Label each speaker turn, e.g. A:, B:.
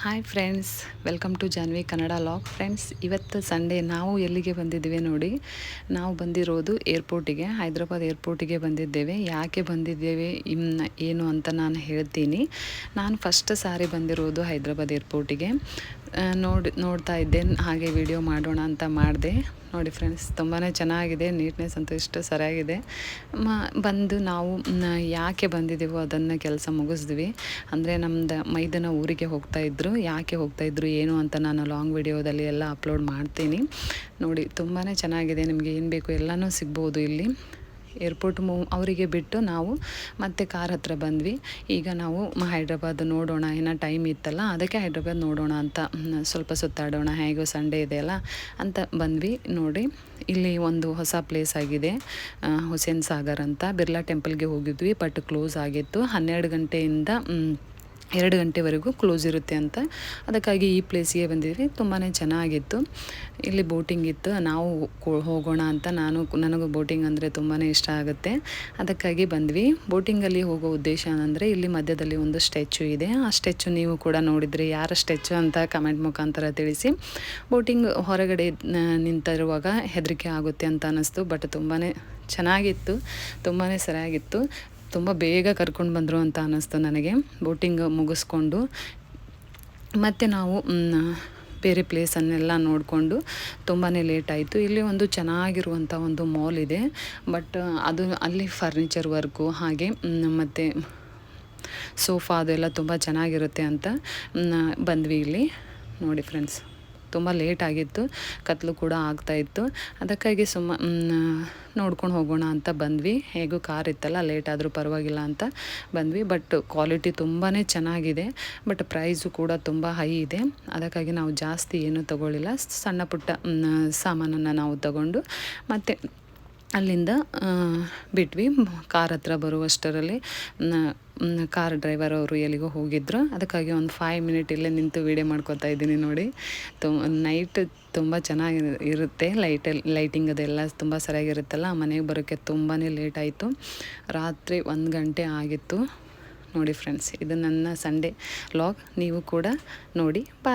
A: Hi friends, welcome to Janvi Kannada log. Friends, ಇವತ್ತು Sunday. ನಾವು ಎಲ್ಲಿಗೆ ಬಂದಿದ್ದೇವೆ ನೋಡಿ. ನಾವು ಬಂದಿರೋದು ಏರ್ಪೋರ್ಟಿಗೆ, ಹೈದ್ರಾಬಾದ್ ಏರ್ಪೋರ್ಟಿಗೆ ಬಂದಿದ್ದೇವೆ. ಯಾಕೆ ಬಂದಿದ್ದೇವೆ ಏನು ಅಂತ ನಾನು ಹೇಳ್ತೀನಿ. ನಾನು ಫಸ್ಟ್ ಸಾರಿ ಬಂದಿರೋದು ಹೈದ್ರಾಬಾದ್ ಏರ್ಪೋರ್ಟಿಗೆ. ನೋಡ್ತಾ ಇದ್ದೆ, ಹಾಗೆ ವಿಡಿಯೋ ಮಾಡೋಣ ಅಂತ ಮಾಡಿದೆ. ನೋಡಿ ಫ್ರೆಂಡ್ಸ್, ತುಂಬಾ ಚೆನ್ನಾಗಿದೆ. ನೀಟ್ನೆಸ್ ಅಂತೂ ಇಷ್ಟು ಸರಿಯಾಗಿದೆ. ಬಂದು ನಾವು ಯಾಕೆ ಬಂದಿದ್ದೇವೋ ಅದನ್ನು ಕೆಲಸ ಮುಗಿಸಿದ್ವಿ. ಅಂದರೆ ನಮ್ಮದು ಮೈದನ ಊರಿಗೆ ಹೋಗ್ತಾಯಿದ್ರು. ಯಾಕೆ ಹೋಗ್ತಾಯಿದ್ರು ಏನು ಅಂತ ನಾನು ಲಾಂಗ್ ವಿಡಿಯೋದಲ್ಲಿ ಎಲ್ಲ ಅಪ್ಲೋಡ್ ಮಾಡ್ತೀನಿ ನೋಡಿ. ತುಂಬಾ ಚೆನ್ನಾಗಿದೆ. ನಿಮಗೆ ಏನು ಬೇಕು ಎಲ್ಲನೂ ಸಿಗ್ಬೋದು ಇಲ್ಲಿ. ಏರ್ಪೋರ್ಟ್ ಅವರಿಗೆ ಬಿಟ್ಟು ನಾವು ಮತ್ತೆ ಕಾರ್ ಹತ್ರ ಬಂದ್ವಿ. ಈಗ ನಾವು ಹೈದ್ರಾಬಾದ್ ನೋಡೋಣ, ಏನೋ ಟೈಮ್ ಇತ್ತಲ್ಲ, ಅದಕ್ಕೆ ಹೈದ್ರಾಬಾದ್ ನೋಡೋಣ ಅಂತ ಸ್ವಲ್ಪ ಸುತ್ತಾಡೋಣ, ಹೇಗೋ ಸಂಡೇ ಇದೆಯಲ್ಲ ಅಂತ ಬಂದ್ವಿ. ನೋಡಿ, ಇಲ್ಲಿ ಒಂದು ಹೊಸ ಪ್ಲೇಸ್ ಆಗಿದೆ, ಹುಸೇನ್ ಸಾಗರ್ ಅಂತ. ಬಿರ್ಲಾ ಟೆಂಪಲ್ಗೆ ಹೋಗಿದ್ವಿ, ಬಟ್ ಕ್ಲೋಸ್ ಆಗಿತ್ತು. 12 ಗಂಟೆಯಿಂದ 2 ಗಂಟೆವರೆಗೂ ಕ್ಲೋಸ್ ಇರುತ್ತೆ ಅಂತ. ಅದಕ್ಕಾಗಿ ಈ ಪ್ಲೇಸಿಗೆ ಬಂದಿದ್ವಿ. ತುಂಬಾ ಚೆನ್ನಾಗಿತ್ತು. ಇಲ್ಲಿ ಬೋಟಿಂಗ್ ಇತ್ತು. ನಾವು ಹೋಗೋಣ ಅಂತ ನನಗೂ ಬೋಟಿಂಗ್ ಅಂದರೆ ತುಂಬಾ ಇಷ್ಟ ಆಗುತ್ತೆ. ಅದಕ್ಕಾಗಿ ಬಂದ್ವಿ. ಬೋಟಿಂಗಲ್ಲಿ ಹೋಗೋ ಉದ್ದೇಶ ಅಂದರೆ ಇಲ್ಲಿ ಮಧ್ಯದಲ್ಲಿ ಒಂದು ಸ್ಟ್ಯಾಚು ಇದೆ. ಆ ಸ್ಟ್ಯಾಚು ನೀವು ಕೂಡ ನೋಡಿದರೆ ಯಾರ ಸ್ಟ್ಯಾಚು ಅಂತ ಕಮೆಂಟ್ ಮುಖಾಂತರ ತಿಳಿಸಿ. ಬೋಟಿಂಗ್ ಹೊರಗಡೆ ನಿಂತಿರುವಾಗ ಹೆದರಿಕೆ ಆಗುತ್ತೆ ಅಂತ ಅನ್ನಿಸ್ತು, ಬಟ್ ತುಂಬಾ ಚೆನ್ನಾಗಿತ್ತು, ತುಂಬಾ ಸರಿಯಾಗಿತ್ತು. ತುಂಬ ಬೇಗ ಕರ್ಕೊಂಡು ಬಂದರು ಅಂತ ಅನ್ನಿಸ್ತು ನನಗೆ. ಬೋಟಿಂಗ್ ಮುಗಿಸ್ಕೊಂಡು ಮತ್ತು ನಾವು ಬೇರೆ ಪ್ಲೇಸನ್ನೆಲ್ಲ ನೋಡಿಕೊಂಡು ತುಂಬಾ ಲೇಟ್ ಆಯಿತು. ಇಲ್ಲಿ ಒಂದು ಚೆನ್ನಾಗಿರುವಂಥ ಒಂದು ಮಾಲ್ ಇದೆ, ಬಟ್ ಅದು ಅಲ್ಲಿ ಫರ್ನಿಚರ್ ವರ್ಕು ಹಾಗೆ ಮತ್ತು ಸೋಫಾ ಅದೆಲ್ಲ ತುಂಬ ಚೆನ್ನಾಗಿರುತ್ತೆ ಅಂತ ಬಂದ್ವಿ ಇಲ್ಲಿ. ನೋಡಿ ಫ್ರೆಂಡ್ಸ್, ತುಂಬ ಲೇಟ್ ಆಗಿತ್ತು, ಕತ್ಲು ಕೂಡ ಆಗ್ತಾಯಿತ್ತು. ಅದಕ್ಕಾಗಿ ನೋಡ್ಕೊಂಡು ಹೋಗೋಣ ಅಂತ ಬಂದ್ವಿ. ಹೇಗೂ ಕಾರ್ ಇತ್ತಲ್ಲ, ಲೇಟ್ ಆದರೂ ಪರವಾಗಿಲ್ಲ ಅಂತ ಬಂದ್ವಿ. ಬಟ್ ಕ್ವಾಲಿಟಿ ತುಂಬಾ ಚೆನ್ನಾಗಿದೆ, ಬಟ್ ಪ್ರೈಸು ಕೂಡ ತುಂಬ ಹೈ ಇದೆ. ಅದಕ್ಕಾಗಿ ನಾವು ಜಾಸ್ತಿ ಏನೂ ತೊಗೊಳ್ಳಿಲ್ಲ. ಸಣ್ಣ ಪುಟ್ಟ ಸಾಮಾನನ್ನು ನಾವು ತಗೊಂಡು ಮತ್ತು ಅಲ್ಲಿಂದ ಬಿಟ್ವಿ. ಕಾರ್ ಹತ್ರ ಬರುವಷ್ಟರಲ್ಲಿ ಕಾರ್ ಡ್ರೈವರ್ ಅವರು ಎಲ್ಲಿಗೋ ಹೋಗಿದ್ರು. ಅದಕ್ಕಾಗಿ ಒಂದು 5 ಮಿನಿಟ್ ಇಲ್ಲೇ ನಿಂತು ವೀಡಿಯೋ ಮಾಡ್ಕೊತಾ ಇದ್ದೀನಿ ನೋಡಿ. ನೈಟ್ ತುಂಬ ಚೆನ್ನಾಗಿ ಇರುತ್ತೆ. ಲೈಟಿಂಗ್ ಅದೆಲ್ಲ ತುಂಬ ಸರಿಯಾಗಿರುತ್ತಲ್ಲ. ಮನೆಗೆ ಬರೋಕ್ಕೆ ತುಂಬಾ ಲೇಟ್ ಆಯಿತು. ರಾತ್ರಿ 1 ಗಂಟೆ ಆಗಿತ್ತು ನೋಡಿ ಫ್ರೆಂಡ್ಸ್. ಇದು ನನ್ನ ಸಂಡೇ ಲಾಗ್. ನೀವು ಕೂಡ ನೋಡಿ. ಬಾಯ್.